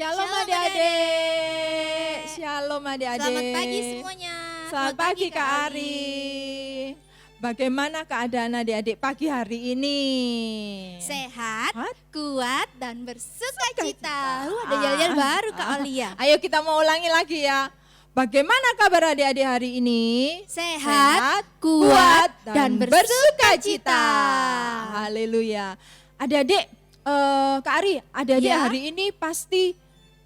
Shalom adik-adik. Shalom adik-adik. Selamat pagi semuanya. Selamat pagi Kak Ari. Bagaimana keadaan adik-adik pagi hari ini? Sehat, kuat, dan bersuka cita. Ada Ah. yel-yel baru Kak Olia. Ayo kita mau ulangi lagi ya. Bagaimana kabar adik-adik hari ini? Sehat, kuat, dan bersuka cita. Haleluya. Adik-adik, Kak Ari, adik-adik Ya. hari ini pasti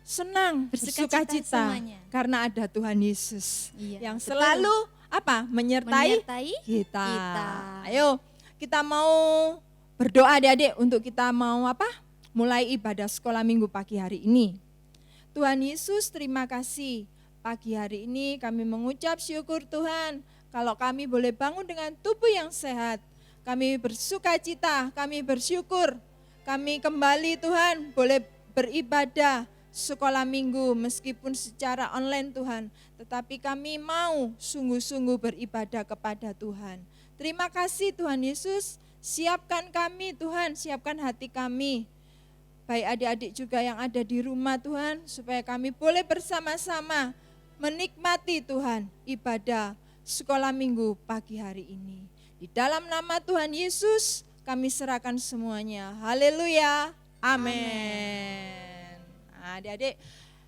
senang, Bersuka bersuka cita cita semuanya. karena ada Tuhan Yesus Iya, yang betul. selalu menyertai kita. Ayo kita mau berdoa adik-adik untuk kita mau mulai ibadah sekolah minggu pagi hari ini. Tuhan Yesus, terima kasih. Pagi hari ini kami mengucap syukur Tuhan kalau kami boleh bangun dengan tubuh yang sehat. Kami bersuka cita, kami bersyukur. Kami kembali Tuhan boleh beribadah sekolah minggu meskipun secara online Tuhan. Tetapi kami mau sungguh-sungguh beribadah kepada Tuhan. Terima kasih Tuhan Yesus, siapkan kami Tuhan, siapkan hati kami. Baik adik-adik juga yang ada di rumah Tuhan, supaya kami boleh bersama-sama menikmati Tuhan ibadah sekolah minggu pagi hari ini. Di dalam nama Tuhan Yesus kami serahkan semuanya. Haleluya. Amin. Nah, adik-adik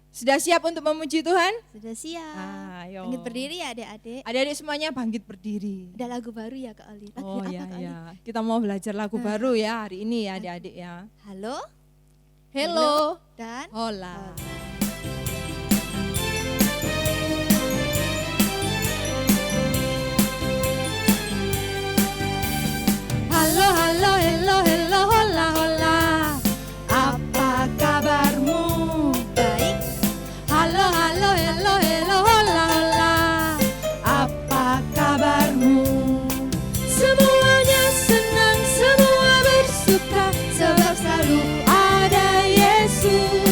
sudah siap untuk memuji Tuhan? Sudah siap. Ayo. Bangkit berdiri ya adik-adik. Adik-adik semuanya bangkit berdiri. Ada lagu baru ya Kak Oli. Lagu Oh apa ya Kak Oli? ya. Kita mau belajar lagu baru ya hari ini ya adik-adik ya. Halo. Hello. Dan Hola. Halo, halo, hello, hello, hola, hola. Apa kabarmu? baik. Halo, halo, hello, hello, hola, hola. Apa kabarmu? Semuanya senang, semua bersuka, sebab selalu ada Yesus.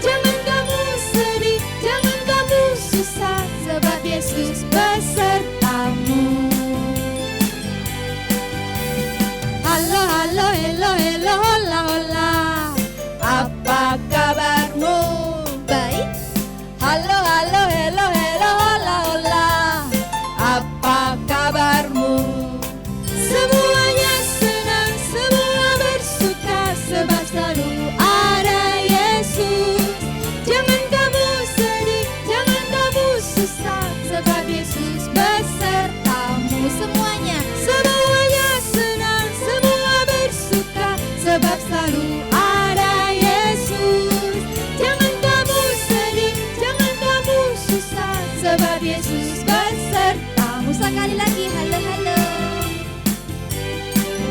Jangan kamu sedih, jangan kamu susah, sebab Yesus besertamu. Halo, halo, hello, hello, hola, hola. Apa kabarmu? Baik. Halo, halo, hello, hello, hola, hola. Apa kabarmu? Semuanya senang, semua bersuka, sebab selalu ada Yesus. Jangan kamu sedih, jangan kamu susah, sebab Yesus besertamu. Semuanya. Semuanya senang, semua bersuka, sebab selalu ada Yesus. Jangan kamu sedih, jangan kamu susah, sebab Yesus besertamu. Sekali lagi halo halo.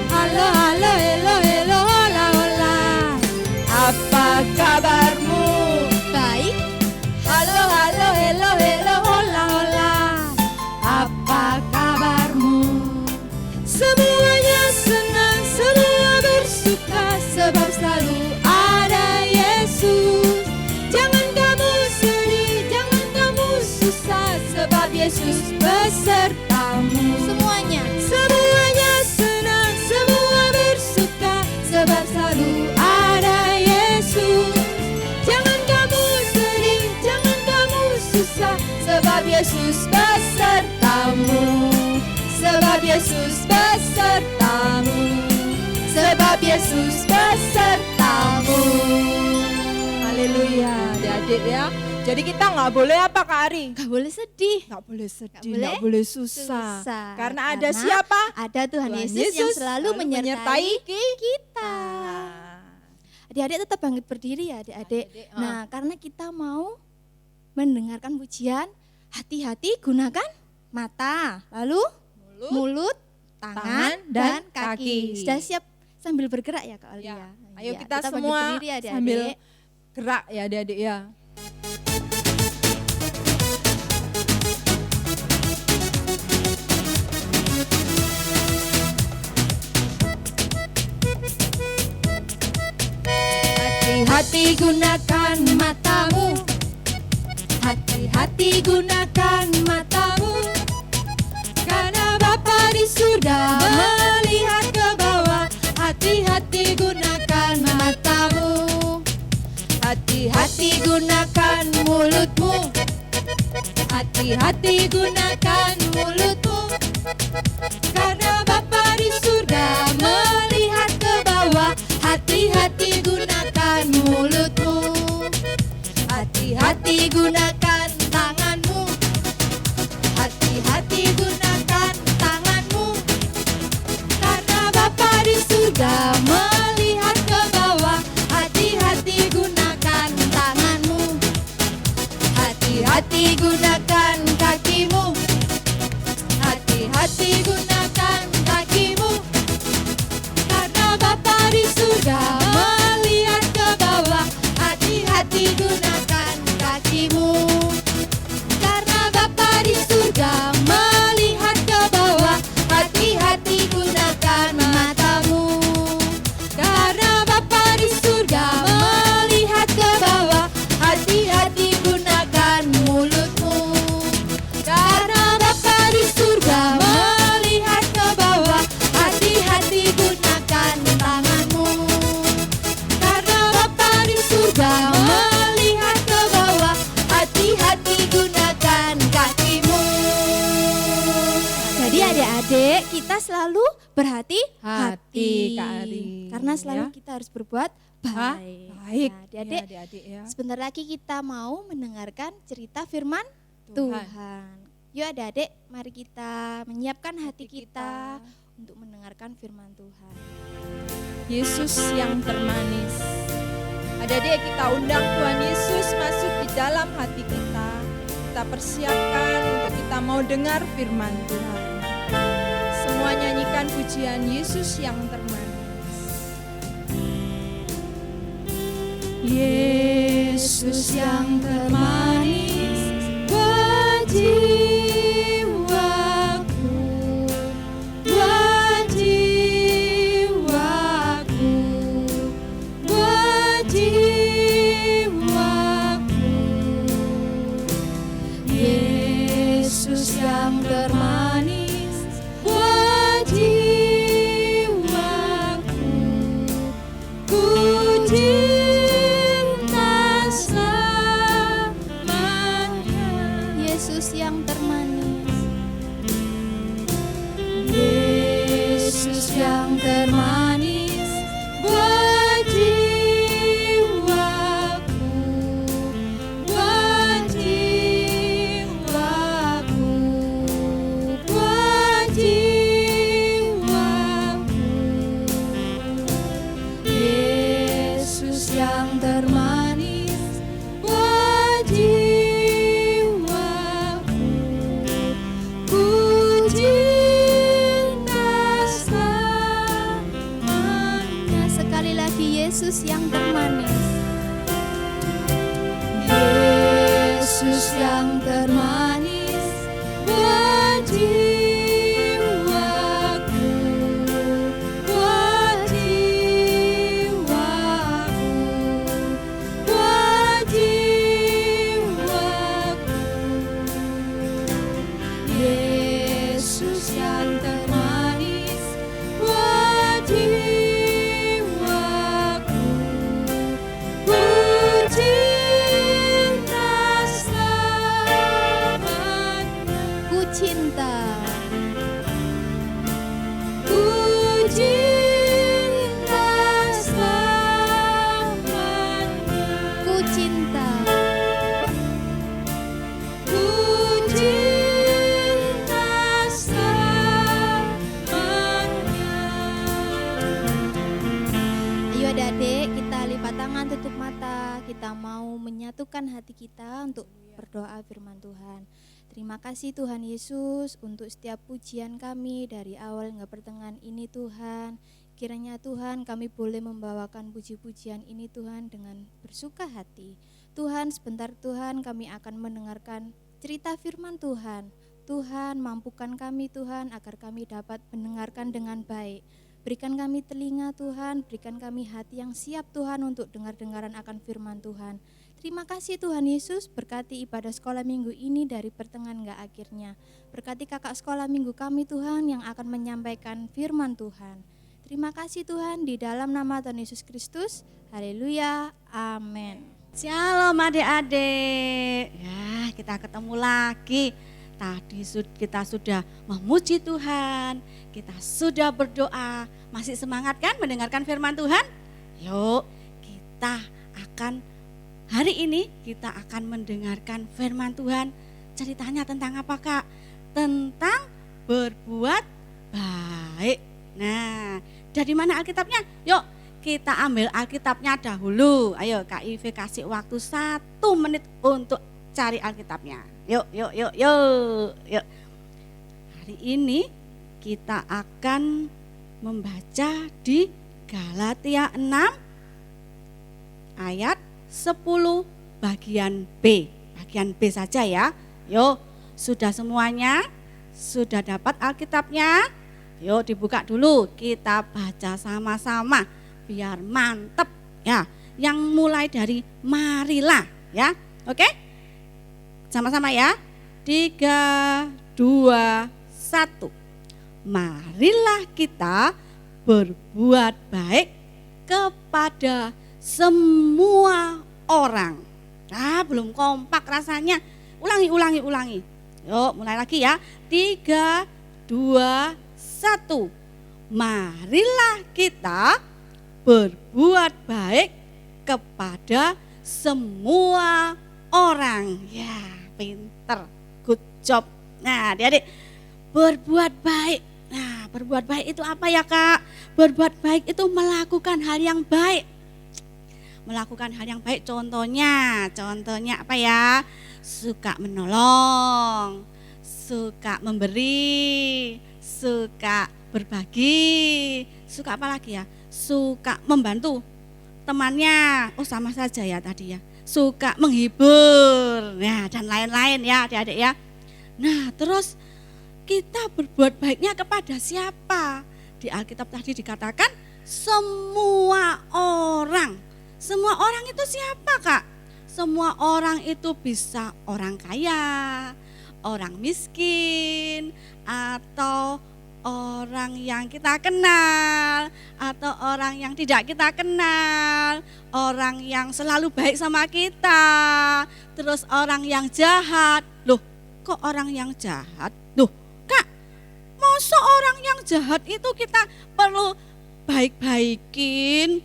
Halo, halo, hello, hello, hola, hola. Apa kabarmu? Baik. Halo, halo, hello, hello, hola, hola. Apa kabarmu? Semuanya senang, semua bersuka, sebab selalu ada Yesus. Jangan kamu sedih, jangan kamu susah, sebab Yesus besertamu. Semuanya. Semuanya senang, semua bersuka, sebab selalu ada Yesus. Jangan kamu sedih, jangan kamu susah, sebab Yesus besertamu. Sebab Yesus besertamu. Sebab Yesus besertamu. Haleluya, adik-adik ya. Jadi kita nggak boleh apa Kak Ari? Gak boleh sedih. Nggak boleh sedih, boleh nggak boleh susah. susah. Karena ada Karena siapa? Ada Tuhan Tuhan Yesus yang selalu menyertai kita. Adik-adik tetap bangkit berdiri ya adik-adik. Adik-adik, Nah karena kita mau mendengarkan pujian, hati-hati gunakan mata, lalu mulut, tangan, dan kaki. Sudah siap sambil bergerak ya Kak Olia? Ya. Ayo Iya, kita bangkit semua berdiri ya adik-adik. sambil gerak ya adik-adik ya. Hati-hati gunakan matamu. Hati-hati gunakan matamu. Karena Bapa di surga melihat ke bawah. Hati-hati gunakan matamu. Hati Hati-hati gunakan mulutmu. Hati-hati gunakan mulutmu, karena Bapa di surga melihat ke bawah. Hati-hati gunakan mulutmu. Hati-hati gunakan tanganmu. Hati-hati gunakan tanganmu. Karena Bapa di surga Melihat ke bawah. Hati-hati gunakan tanganmu. Hati-hati gunakan kakimu. Hati-hati gunakan kakimu. karena Bapa di surga Melihat ke bawah. Hati-hati gunakan kakimu. Karena Bapa di surga melihat ke bawah. Hati-hati gunakan matamu. Karena Bapa di surga melihat ke bawah. Hati-hati gunakan mulutmu. Karena Bapa di surga melihat ke bawah. Hati-hati gunakan tanganmu. Karena Bapa di surga melihat ke bawah. Hati-hati gunakan kakimu. Jadi adik-adik, kita selalu berhati-hati. Kak Ari. Karena selalu Ya. kita harus berbuat baik. Baik, Nah, adik-adik, adik-adik ya. sebentar lagi kita mau mendengarkan cerita firman Tuhan. Tuhan. Yuk adik-adik, mari kita menyiapkan hati kita untuk mendengarkan firman Tuhan. Yesus yang termanis. Adik-adik, kita undang Tuhan Yesus masuk di dalam hati kita. Kita persiapkan untuk kita mau dengar firman Tuhan. Semua nyanyikan pujian Yesus yang termanis. Yesus yang termanis buat jiwaku, buat jiwaku, buat jiwaku. Yesus yang termanis buat jiwaku, ku cinta selamanya. Yesus yang termanis. Yesus yang termanis buat jiwaku, buat jiwaku, buat jiwaku. Yesus yang termanis buat jiwaku, ku cinta selamanya. Sekali lagi, Yesus yang termanis. Yesus yang termanis buat jiwaku, buat jiwaku, buat jiwaku. Yesus yang termanis buat jiwaku, ku cinta selamanya. Ku cinta. Ku cinta selamanya. Ku cinta. Ku cinta selamanya. Ayo adik-adik, kita lipat tangan, tutup mata. Kita mau menyatukan hati kita untuk berdoa firman Tuhan. Terima kasih Tuhan Yesus untuk setiap pujian kami dari awal hingga pertengahan ini Tuhan. Kiranya Tuhan kami boleh membawakan puji-pujian ini Tuhan dengan bersuka hati. Tuhan, sebentar Tuhan kami akan mendengarkan cerita firman Tuhan. Tuhan, mampukan kami Tuhan agar kami dapat mendengarkan dengan baik. Berikan kami telinga Tuhan, berikan kami hati yang siap Tuhan untuk dengar-dengaran akan firman Tuhan. Terima kasih Tuhan Yesus, berkati ibadah sekolah minggu ini dari pertengahan hingga akhirnya. Berkati kakak sekolah minggu kami Tuhan yang akan menyampaikan firman Tuhan. Terima kasih Tuhan, di dalam nama Tuhan Yesus Kristus. Haleluya, amin. Shalom adik-adik. Ya, kita ketemu lagi. Tadi kita sudah memuji Tuhan, kita sudah berdoa. Masih semangat kan mendengarkan firman Tuhan? Yuk, hari ini kita akan mendengarkan firman Tuhan. Ceritanya tentang apa, Kak? Tentang berbuat baik. Nah, dari mana Alkitabnya? Yuk, kita ambil Alkitabnya dahulu. Ayo Kak Ive kasih waktu 1 menit untuk cari Alkitabnya. Yuk. Hari ini kita akan membaca di Galatia 6 ayat 10 bagian B. Bagian B saja ya. Yuk, sudah semuanya? Sudah dapat Alkitabnya? Yuk dibuka dulu, kita baca sama-sama biar mantep ya. Yang mulai dari marilah ya. Oke? Sama-sama ya. 3, 2, 1. Marilah kita berbuat baik kepada semua orang. Nah, belum kompak rasanya. Ulangi. Yuk, mulai lagi ya. 3, 2, 1. Marilah kita berbuat baik kepada semua orang. Ya, pinter, good job. Nah, adik-adik, berbuat baik. Nah, berbuat baik itu apa ya, Kak? Berbuat baik itu melakukan hal yang baik. Melakukan hal yang baik contohnya apa ya? Suka menolong, suka memberi, suka berbagi, suka apa lagi ya? Suka membantu temannya, sama saja ya tadi ya. Suka menghibur, ya dan lain-lain ya adik-adik ya. Nah terus kita berbuat baiknya kepada siapa? Di Alkitab tadi dikatakan semua orang. Semua orang itu siapa, Kak? Semua orang itu bisa orang kaya, orang miskin, atau orang yang kita kenal atau orang yang tidak kita kenal, orang yang selalu baik sama kita, terus orang yang jahat. Loh, kok orang yang jahat? Loh, Kak, masa orang yang jahat itu kita perlu baik-baikin?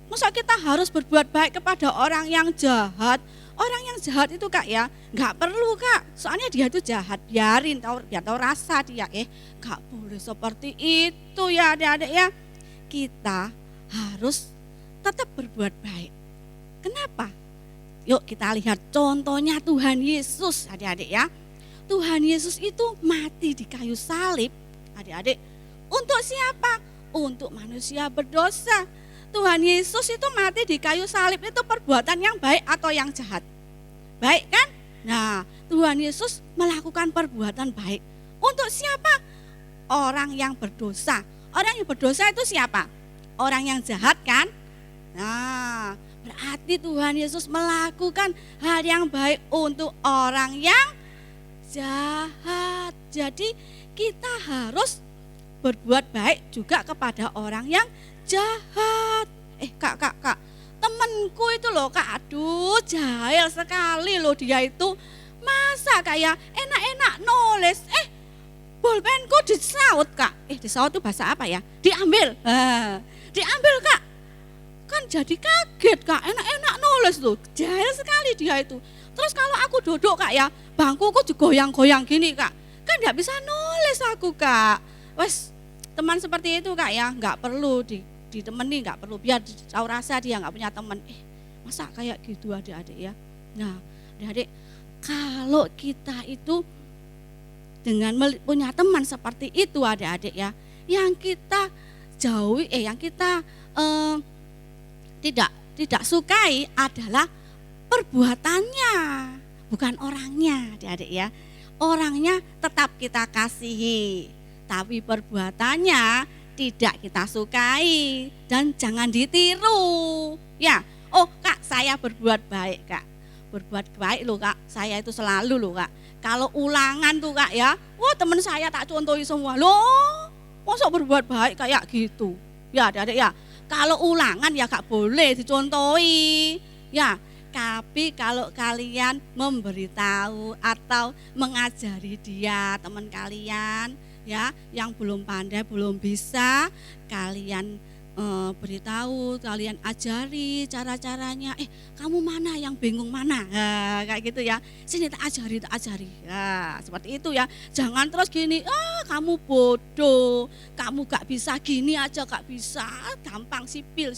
Masa kita harus berbuat baik kepada orang yang jahat? Orang yang jahat itu, Kak ya, nggak perlu, Kak. Soalnya dia itu jahat, biarin, dia tahu rasa dia. Nggak boleh seperti itu ya adik-adik ya. Kita harus tetap berbuat baik. Kenapa? Yuk kita lihat contohnya Tuhan Yesus adik-adik ya. Tuhan Yesus itu mati di kayu salib adik-adik. Untuk siapa? Untuk manusia berdosa. Tuhan Yesus itu mati di kayu salib itu perbuatan yang baik atau yang jahat? Baik kan? Nah, Tuhan Yesus melakukan perbuatan baik. Untuk siapa? Orang yang berdosa. Orang yang berdosa itu siapa? Orang yang jahat kan? Nah, berarti Tuhan Yesus melakukan hal yang baik untuk orang yang jahat. Jadi kita harus berbuat baik juga kepada orang yang jahat. Kak, temenku itu loh, Kak, aduh jahil sekali loh dia itu. Masa kayak enak-enak nulis, bolpenku disaut, Kak. Disaut itu bahasa apa ya? Diambil. Diambil, Kak. Kan jadi kaget, Kak, enak-enak nulis loh, jahil sekali dia itu. Terus kalau aku duduk, Kak ya, bangkuku digoyang-goyang gini, Kak. Kan gak bisa nulis aku, Kak. Wes, teman seperti itu, Kak ya, gak perlu ditemani, nggak perlu, biar tahu rasa dia nggak punya teman. Masa kayak gitu adik-adik ya. Nah adik-adik, kalau kita itu dengan punya teman seperti itu adik-adik ya, yang kita jauhi, yang kita tidak sukai adalah perbuatannya, bukan orangnya adik-adik ya. Orangnya tetap kita kasihi, tapi perbuatannya tidak kita sukai dan jangan ditiru. Ya, Kak, saya berbuat baik, Kak. Berbuat baik loh, Kak. Saya itu selalu loh, Kak. Kalau ulangan tuh, Kak ya, teman saya tak contohi semua. Loh, masa berbuat baik kayak gitu? Ya, adik-adik ya. Kalau ulangan ya Kak boleh dicontohi. Ya, Tapi kalau kalian memberitahu atau mengajari dia, teman kalian ya, yang belum pandai, belum bisa, kalian beritahu, kalian ajari cara-caranya. Kamu mana yang bingung mana? Kayak gitu ya. Sini tak ajari. Ya, seperti itu ya. Jangan terus gini, kamu bodoh, kamu gak bisa gini aja gak bisa, gampang sipil.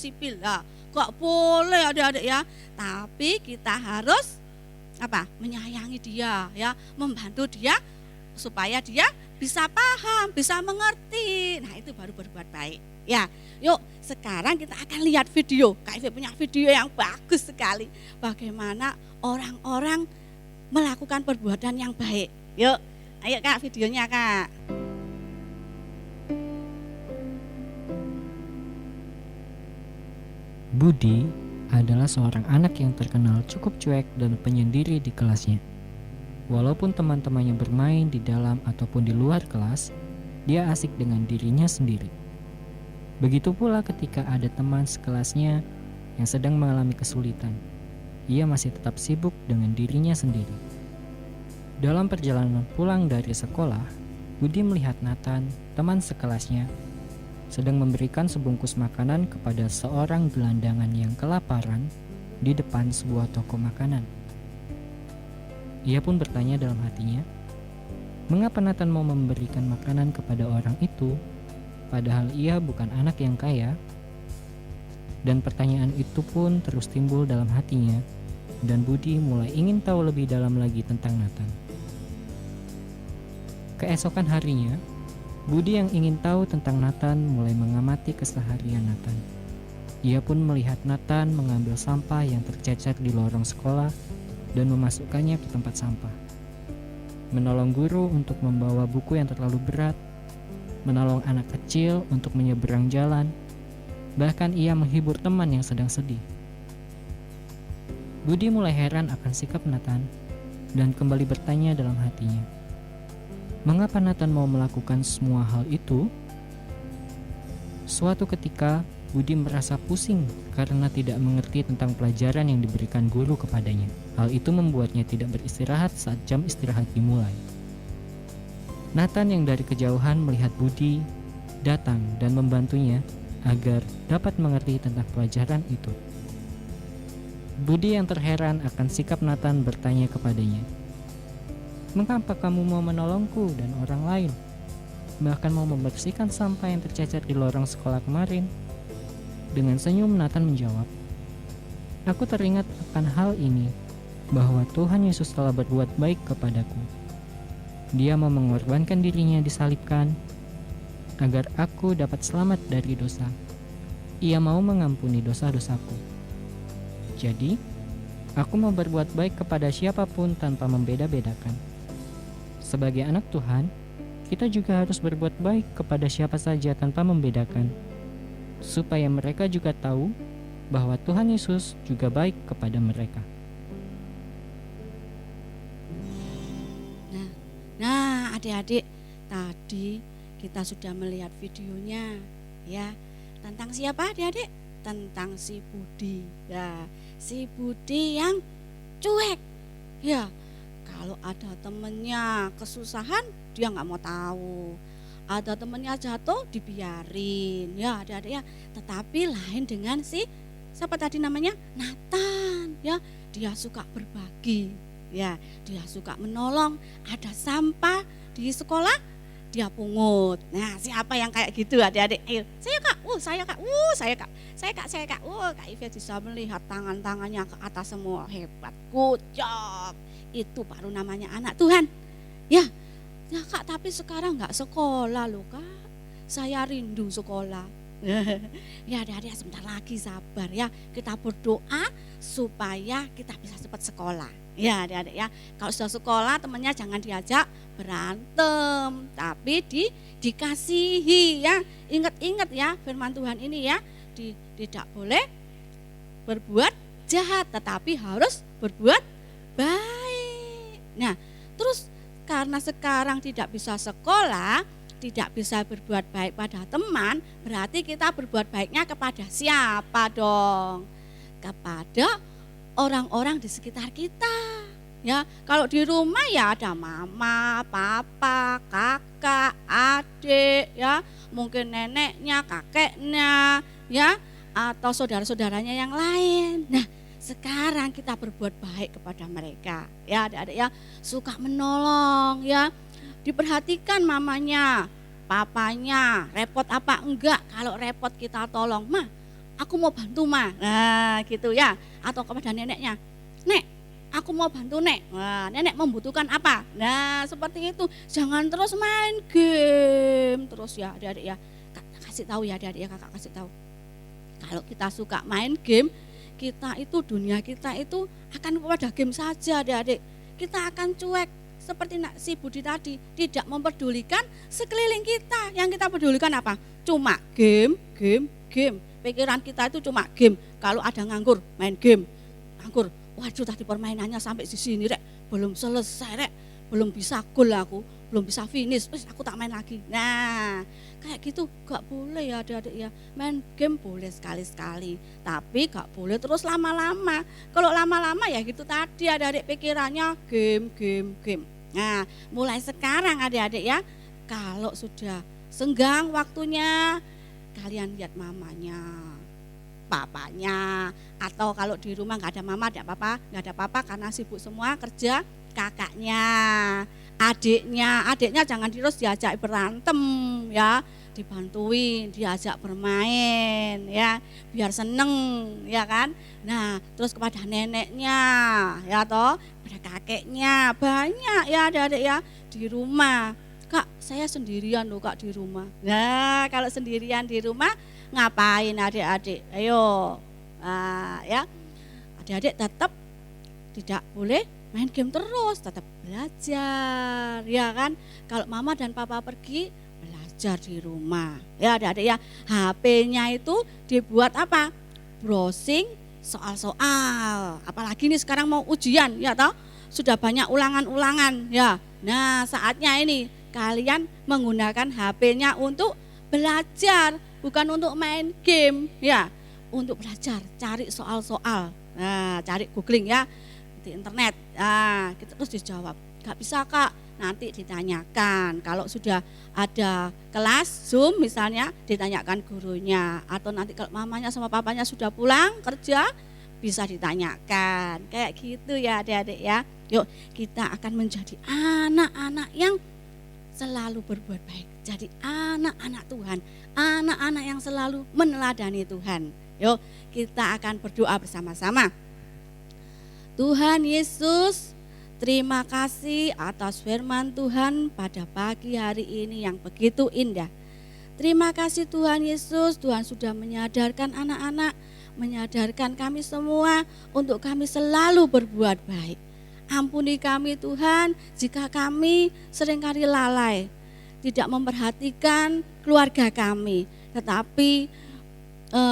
Gak boleh adik-adik ya. Tapi kita harus menyayangi dia ya, membantu dia supaya dia bisa paham, bisa mengerti. Nah, itu baru berbuat baik. Ya, yuk sekarang kita akan lihat video. Kak Ivi punya video yang bagus sekali. Bagaimana orang-orang melakukan perbuatan yang baik. Yuk, ayo Kak, videonya Kak. Budi adalah seorang anak yang terkenal cukup cuek dan penyendiri di kelasnya. Walaupun teman-temannya bermain di dalam ataupun di luar kelas, dia asik dengan dirinya sendiri. Begitu pula ketika ada teman sekelasnya yang sedang mengalami kesulitan, ia masih tetap sibuk dengan dirinya sendiri. Dalam perjalanan pulang dari sekolah, Budi melihat Nathan, teman sekelasnya, sedang memberikan sebungkus makanan kepada seorang gelandangan yang kelaparan di depan sebuah toko makanan. Ia pun bertanya dalam hatinya, mengapa Nathan mau memberikan makanan kepada orang itu, padahal ia bukan anak yang kaya? Dan pertanyaan itu pun terus timbul dalam hatinya, dan Budi mulai ingin tahu lebih dalam lagi tentang Nathan. Keesokan harinya, Budi yang ingin tahu tentang Nathan mulai mengamati keseharian Nathan. Ia pun melihat Nathan mengambil sampah yang tercecer di lorong sekolah dan memasukkannya ke tempat sampah. Menolong guru untuk membawa buku yang terlalu berat, menolong anak kecil untuk menyeberang jalan, bahkan ia menghibur teman yang sedang sedih. Budi mulai heran akan sikap Nathan dan kembali bertanya dalam hatinya, mengapa Nathan mau melakukan semua hal itu? Suatu ketika, Budi merasa pusing karena tidak mengerti tentang pelajaran yang diberikan guru kepadanya. Hal itu membuatnya tidak beristirahat saat jam istirahat dimulai. Nathan yang dari kejauhan melihat Budi datang dan membantunya agar dapat mengerti tentang pelajaran itu. Budi yang terheran akan sikap Nathan bertanya kepadanya, mengapa kamu mau menolongku dan orang lain? Bahkan mau membersihkan sampah yang tercecer di lorong sekolah kemarin? Dengan senyum Nathan menjawab, aku teringat akan hal ini, bahwa Tuhan Yesus telah berbuat baik kepadaku. Dia mau mengorbankan dirinya disalibkan agar aku dapat selamat dari dosa. Ia mau mengampuni dosa-dosaku. Jadi, aku mau berbuat baik kepada siapapun tanpa membeda-bedakan. Sebagai anak Tuhan, kita juga harus berbuat baik kepada siapa saja tanpa membedakan, supaya mereka juga tahu bahwa Tuhan Yesus juga baik kepada mereka. Nah, adik-adik, tadi kita sudah melihat videonya ya. Tentang siapa adik-adik? Tentang si Budi. Ya, si Budi yang cuek. Ya, kalau ada temennya kesusahan, dia nggak mau tahu. Ada temennya jatuh, dibiarin. Ya, adik-adik ya. Tetapi lain dengan si siapa tadi namanya? Nathan. Ya, dia suka berbagi. Ya, dia suka menolong. Ada sampah di sekolah, dia pungut. Nah, siapa yang kayak gitu adik-adik? Ayo, saya kak, saya kak, saya kak. Kak Ivi bisa melihat tangan-tangannya ke atas semua, hebat, good job. Itu baru namanya anak Tuhan. Ya kak, tapi sekarang nggak sekolah loh kak. Saya rindu sekolah. Ya adik-adik sebentar lagi sabar ya. Kita berdoa supaya kita bisa cepat sekolah. Ya adik-adik ya, kalau sudah sekolah temannya jangan diajak berantem, tapi dikasihi ya. Ingat-ingat ya firman Tuhan ini ya, tidak boleh berbuat jahat, tetapi harus berbuat baik. Nah, terus karena sekarang tidak bisa sekolah, tidak bisa berbuat baik pada teman, berarti kita berbuat baiknya kepada siapa dong? Kepada orang-orang di sekitar kita. Ya, kalau di rumah ya ada mama, papa, kakak, adik, ya, mungkin neneknya, kakeknya, ya, atau saudara-saudaranya yang lain. Nah, sekarang kita berbuat baik kepada mereka, ya, adik-adik ya, suka menolong, ya, diperhatikan mamanya, papanya, repot apa enggak, kalau repot kita tolong, "Ma, aku mau bantu, Ma." Nah, gitu ya, atau kepada neneknya, "Nek, aku mau bantu, Nek." Wah, nenek membutuhkan apa? Nah, seperti itu. Jangan terus main game terus ya, adik-adik ya. Kasih tahu ya, adik-adik ya, kakak kasih tahu. Kalau kita suka main game, kita itu dunia kita itu akan kepada game saja, adik-adik. Kita akan cuek seperti si Budi tadi, tidak mempedulikan sekeliling kita. Yang kita pedulikan apa? Cuma game. Pikiran kita itu cuma game. Kalau ada nganggur, main game. Nganggur. Waduh, tadi permainannya sampai di sini, Rek. Belum selesai, Rek. Belum bisa gol aku, belum bisa finish. Terus aku tak main lagi. Nah, kayak gitu gak boleh ya, adik-adik ya. Main game boleh sekali-sekali, tapi gak boleh terus lama-lama. Kalau lama-lama ya gitu tadi, adik-adik pikirannya game. Nah, mulai sekarang adik-adik ya, kalau sudah senggang waktunya, kalian lihat mamanya, papanya, atau kalau di rumah nggak ada mama, nggak ada papa karena sibuk semua kerja, kakaknya, adiknya jangan terus diajak berantem ya, dibantuin, diajak bermain ya, biar seneng ya kan. Nah, terus kepada neneknya ya toh, pada kakeknya, banyak ya adik-adik ya di rumah. "Kak, saya sendirian loh, Kak, di rumah." Nah, kalau sendirian di rumah ngapain adik-adik? Ayo, ya, adik-adik tetap tidak boleh main game terus, tetap belajar, ya kan? Kalau mama dan papa pergi, belajar di rumah, ya adik-adik ya. HP-nya itu dibuat apa? Browsing soal-soal. Apalagi nih sekarang mau ujian, ya toh? Sudah banyak ulangan-ulangan, ya. Nah, saatnya ini kalian menggunakan HP-nya untuk belajar, bukan untuk main game ya, untuk belajar, cari soal-soal. Nah, cari googling ya di internet. Nah, kita terus dijawab. Gak bisa, Kak, nanti ditanyakan. Kalau sudah ada kelas Zoom misalnya, ditanyakan gurunya, atau nanti kalau mamanya sama papanya sudah pulang kerja, bisa ditanyakan. Kayak gitu ya adik-adik ya. Yuk, kita akan menjadi anak-anak yang selalu berbuat baik. Jadi anak-anak Tuhan, anak-anak yang selalu meneladani Tuhan. Yuk, kita akan berdoa bersama-sama. Tuhan Yesus, terima kasih atas firman Tuhan pada pagi hari ini yang begitu indah. Terima kasih Tuhan Yesus, Tuhan sudah menyadarkan anak-anak, menyadarkan kami semua untuk kami selalu berbuat baik. Ampuni kami Tuhan jika kami seringkali lalai, tidak memperhatikan keluarga kami, tetapi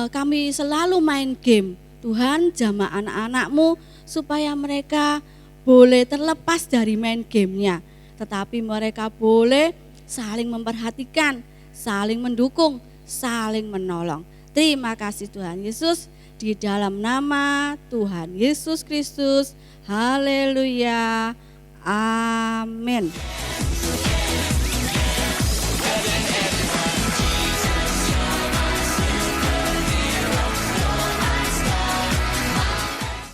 kami selalu main game. Tuhan, jamah anak-anak-Mu supaya mereka boleh terlepas dari main gamenya, tetapi mereka boleh saling memperhatikan, saling mendukung, saling menolong. Terima kasih Tuhan Yesus, di dalam nama Tuhan Yesus Kristus. Haleluya. Amin.